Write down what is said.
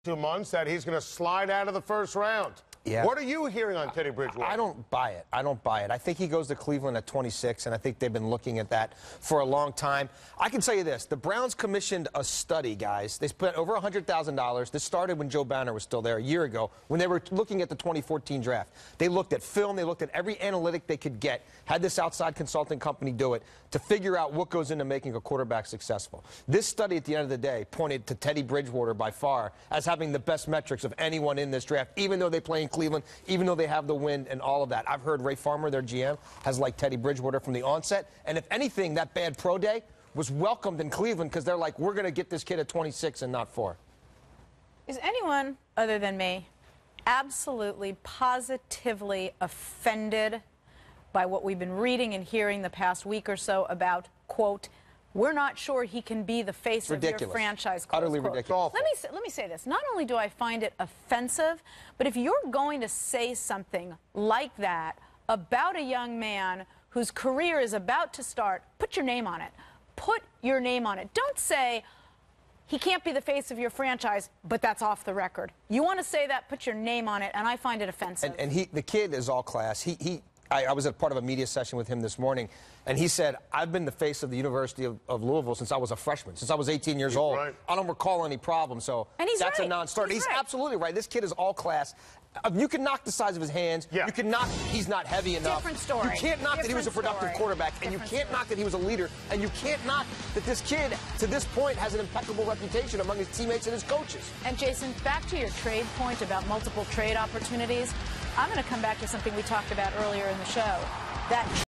2 months that he's going to slide out of the first round. Yeah. What are you hearing on Teddy Bridgewater? I don't buy it. I don't buy it. I think he goes to Cleveland at 26, and I think they've been looking at that for a long time. I can tell you this. The Browns commissioned a study, guys. They spent over $100,000. This started when Joe Banner was still there a year ago, when they were looking at the 2014 draft. They looked at film. They looked at every analytic they could get, had this outside consulting company do it, to figure out what goes into making a quarterback successful. This study, at the end of the day, pointed to Teddy Bridgewater by far as having the best metrics of anyone in this draft, even though they play in Cleveland, even though they have the win and all of that. I've heard Ray Farmer, their GM, has liked Teddy Bridgewater from the onset. And if anything, that bad pro day was welcomed in Cleveland because they're like, we're going to get this kid at 26 and not 4. Is anyone other than me absolutely, positively offended by what we've been reading and hearing the past week or so about, quote, we're not sure he can be the face of your franchise, close Utterly quote. ridiculous. Let me say this. Not only do I find it offensive, but if you're going to say something like that about a young man whose career is about to start, put your name on it. Put your name on it. Don't say he can't be the face of your franchise, but that's off the record. You want to say that, put your name on it, and I find it offensive. And the kid is all class. I was at part of a media session with him this morning, and he said, I've been the face of the University of Louisville since I was a freshman, since I was 18 years old. Right. I don't recall any problem, so that's a non-starter. He's absolutely right. This kid is all class. You can knock the size of his hands. Yeah. You can knock he's not heavy enough. Different story. You can't knock that he was a productive quarterback, and you can't knock that he was a leader, and you can't knock that this kid, to this point, has an impeccable reputation among his teammates and his coaches. And, Jason, back to your trade point about multiple trade opportunities, I'm going to come back to something we talked about earlier in the show. That